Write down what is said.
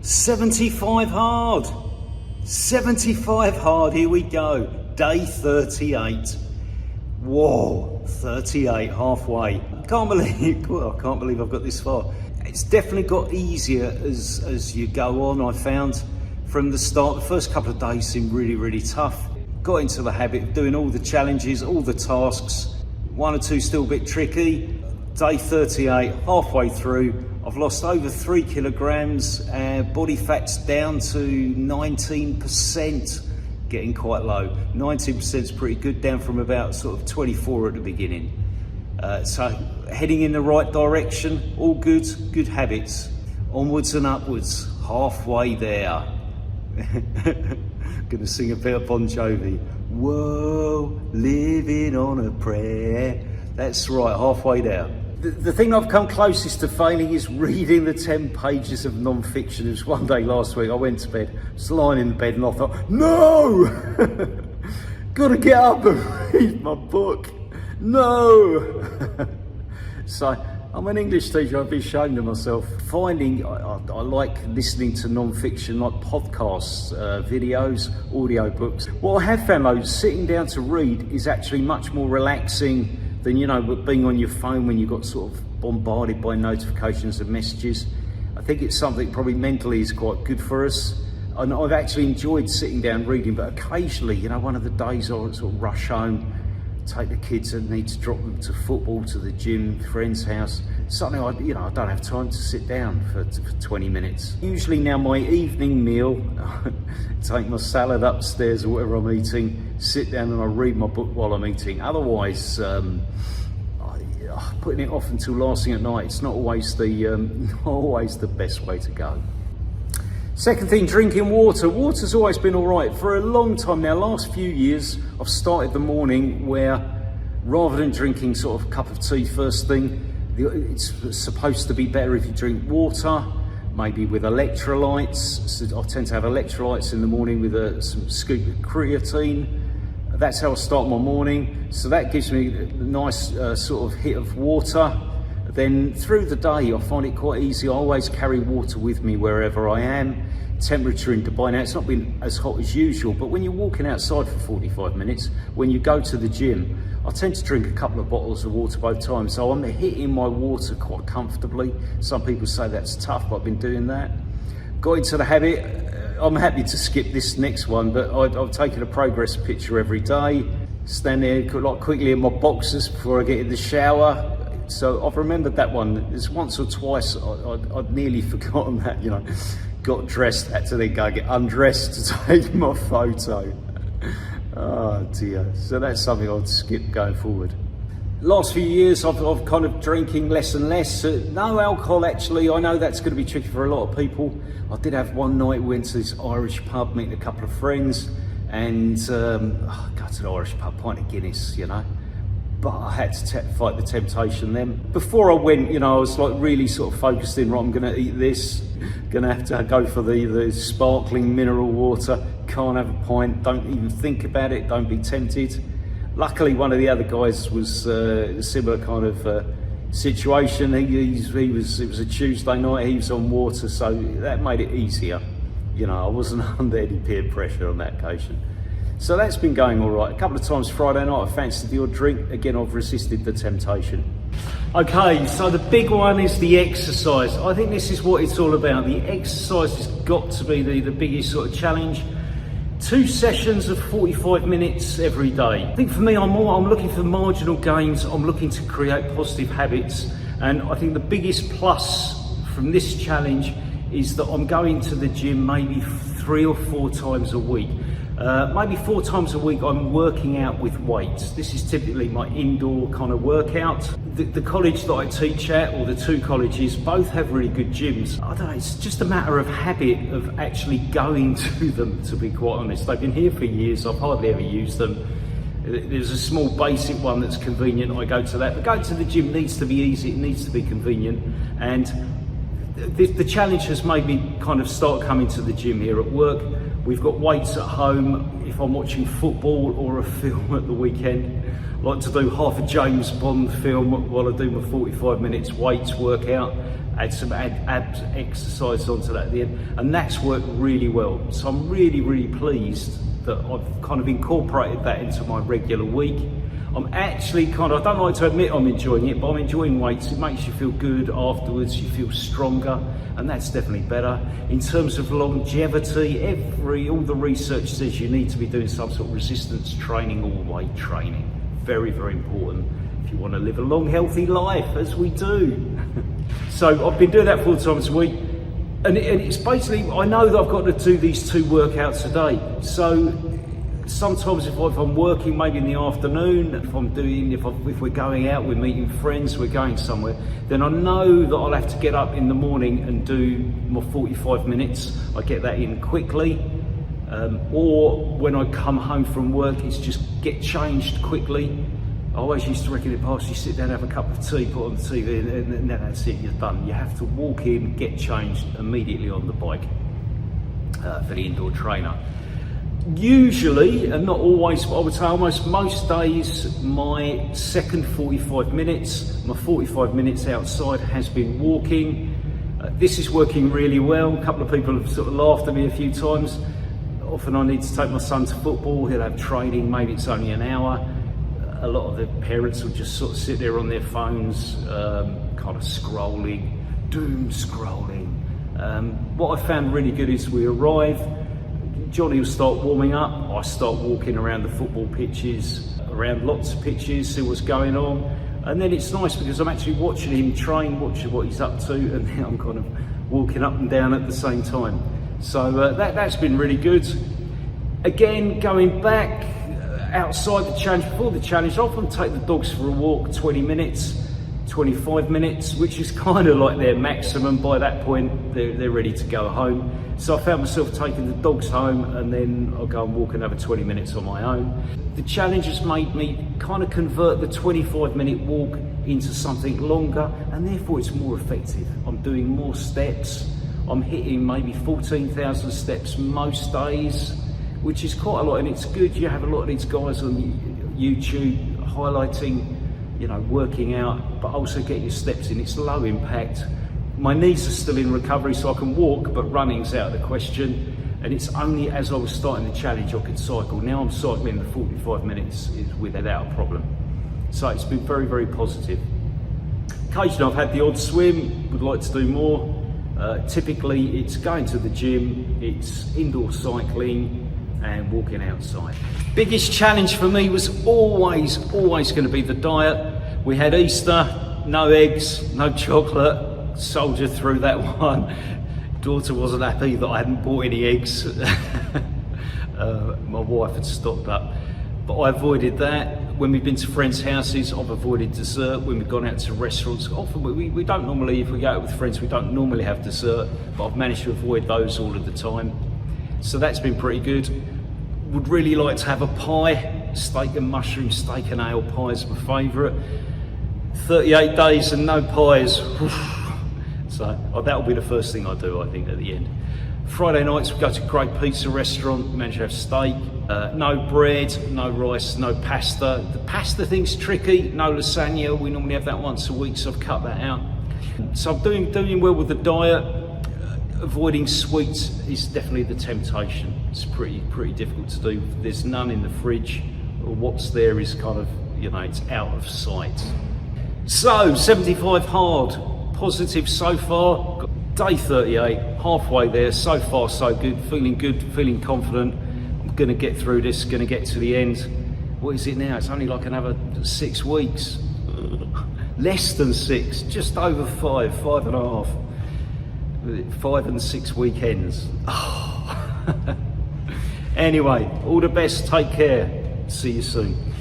75 hard. 75 hard, here we go. Day 38. Whoa, 38, halfway. I can't believe I've got this far. It's definitely got easier as you go on. I found from the start, the first couple of days seemed really tough. Got into the habit of doing all the challenges, all the tasks. One or two still a bit tricky. Day 38, halfway through, I've lost over 3 kilograms. Body fat's down to 19%, getting quite low. 19% is pretty good, down from about sort of 24 at the beginning. So heading in the right direction, all good habits. Onwards and upwards, halfway there. Gonna sing a bit of Bon Jovi. Whoa, living on a prayer. That's right, halfway there. The thing I've come closest to failing is reading the 10 pages of non-fiction. It was one day last week, I went to bed, was lying in bed and I thought, no! Gotta get up and read my book. No! So, I'm an English teacher, I'd be ashamed of myself. I like listening to non-fiction, like podcasts, videos, audio books. What I have found though, sitting down to read is actually much more relaxing than, you know, being on your phone when you got sort of bombarded by notifications and messages. I think it's something probably mentally is quite good for us. And I've actually enjoyed sitting down reading, but occasionally, you know, one of the days I sort of rush home, take the kids and need to drop them to football, to the gym, friend's house. Suddenly, I don't have time to sit down for 20 minutes. Usually now my evening meal, take my salad upstairs or whatever I'm eating, sit down and I read my book while I'm eating. Otherwise, putting it off until last thing at night, it's not always the best way to go. Second thing, drinking water. Water's always been all right for a long time now. Last few years, I've started the morning where rather than drinking sort of a cup of tea first thing, it's supposed to be better if you drink water, maybe with electrolytes. So I tend to have electrolytes in the morning with some scoop of creatine. That's how I start my morning. So that gives me a nice sort of hit of water. Then through the day, I find it quite easy. I always carry water with me wherever I am. Temperature in Dubai now, it's not been as hot as usual, but when you're walking outside for 45 minutes, when you go to the gym, I tend to drink a couple of bottles of water both times. So I'm hitting my water quite comfortably. Some people say that's tough, but I've been doing that. Got into the habit. I'm happy to skip this next one, but I've taken a progress picture every day. Stand there like quickly in my boxers before I get in the shower. So I've remembered that one. There's once or twice I'd nearly forgotten that, you know. Got dressed, had to then go get undressed to take my photo. Oh dear. So that's something I'd skip going forward. Last few years I've kind of drinking less and less. No alcohol actually. I know that's going to be tricky for a lot of people. I did have one night, we went to this Irish pub, meeting a couple of friends, and go to the Irish pub, pint of Guinness, you know. But I had to fight the temptation then. Before I went, you know, I was like really sort of focused in, right, I'm gonna eat this, gonna have to go for the sparkling mineral water, can't have a pint, don't even think about it, don't be tempted. Luckily, one of the other guys was a similar kind of situation. It was a Tuesday night, he was on water, so that made it easier. You know, I wasn't under any peer pressure on that occasion. So that's been going all right. A couple of times Friday night, I fancied the odd drink. Again, I've resisted the temptation. Okay, so the big one is the exercise. I think this is what it's all about. The exercise has got to be the biggest sort of challenge. 2 sessions of 45 minutes every day. I think for me, I'm looking for marginal gains. I'm looking to create positive habits. And I think the biggest plus from this challenge is that I'm going to the gym maybe 3 or 4 times a week. Maybe 4 times a week I'm working out with weights. This is typically my indoor kind of workout. The college that I teach at, or the 2 colleges, both have really good gyms. I don't know, it's just a matter of habit of actually going to them, to be quite honest. They've been here for years, I've hardly ever used them. There's a small basic one that's convenient, I go to that. But going to the gym needs to be easy, it needs to be convenient. And the challenge has made me kind of start coming to the gym here at work. We've got weights at home. If I'm watching football or a film at the weekend, I like to do half a James Bond film while I do my 45 minutes weights workout. add some abs exercise onto that at the end, and that's worked really well. So I'm really pleased that I've kind of incorporated that into my regular week. I'm actually kind of, I don't like to admit I'm enjoying it, but I'm enjoying weights. It makes you feel good afterwards, you feel stronger, and that's definitely better. In terms of longevity, all the research says you need to be doing some sort of resistance training or weight training. Very important if you want to live a long, healthy life, as we do. So I've been doing that 4 times a week, and it's basically, I know that I've got to do these 2 workouts a day. So sometimes if I'm working maybe in the afternoon, if we're going out, we're meeting friends, we're going somewhere, then I know that I'll have to get up in the morning and do my 45 minutes. I get that in quickly. Or when I come home from work, it's just get changed quickly. I always used to reckon it past, you sit down, have a cup of tea, put on the TV, and then that's it, you're done. You have to walk in, get changed immediately on the bike for the indoor trainer. Usually, and not always, but I would say almost most days, my second 45 minutes, my 45 minutes outside has been walking. This is working really well. A couple of people have sort of laughed at me a few times. Often I need to take my son to football, he'll have training, maybe it's only an hour. A lot of the parents will just sort of sit there on their phones, kind of scrolling, doom scrolling. What I found really good is we arrive, Johnny will start warming up, I start walking around the football pitches, around lots of pitches, see what's going on. And then it's nice because I'm actually watching him train, watching what he's up to, and then I'm kind of walking up and down at the same time. So that's been really good. Again, going back outside the challenge, before the challenge, I often take the dogs for a walk, 20 minutes, 25 minutes, which is kind of like their maximum. By that point, they're ready to go home. So I found myself taking the dogs home, and then I'll go and walk another 20 minutes on my own. The challenge has made me kind of convert the 25-minute walk into something longer, and therefore it's more effective. I'm doing more steps. I'm hitting maybe 14,000 steps most days, which is quite a lot, and it's good. You have a lot of these guys on YouTube highlighting, you know, working out, but also get your steps in. It's low impact. My knees are still in recovery, so I can walk, but running's out of the question. And it's only as I was starting the challenge I could cycle. Now I'm cycling the 45 minutes without a problem. So it's been very positive. Occasionally I've had the odd swim, would like to do more. Typically it's going to the gym, it's indoor cycling, and walking outside. Biggest challenge for me was always going to be the diet. We had Easter, no eggs, no chocolate, soldiered through that one. Daughter wasn't happy that I hadn't bought any eggs. My wife had stocked up, but I avoided that. When we've been to friends' houses, I've avoided dessert. When we've gone out to restaurants, often we don't normally, if we go out with friends, we don't normally have dessert, but I've managed to avoid those all of the time. So that's been pretty good. Would really like to have a pie, steak and mushroom, steak and ale pie is my favourite. 38 days and no pies. So that'll be the first thing I do, I think, at the end. Friday nights we go to a great pizza restaurant, manage to have steak. No bread, no rice, no pasta. The pasta thing's tricky, no lasagna. We normally have that once a week, so I've cut that out. So I'm doing well with the diet. Avoiding sweets is definitely the temptation. It's pretty difficult to do. There's none in the fridge, or what's there is kind of, you know, it's out of sight. So 75 hard, positive so far. Day 38, halfway there. So far so good, feeling confident. I'm gonna get through this, gonna get to the end. What is it now? It's only like another 6 weeks. Less than 6, just over 5, 5.5. 5 and 6 weekends. Oh. Anyway, all the best, take care. See you soon.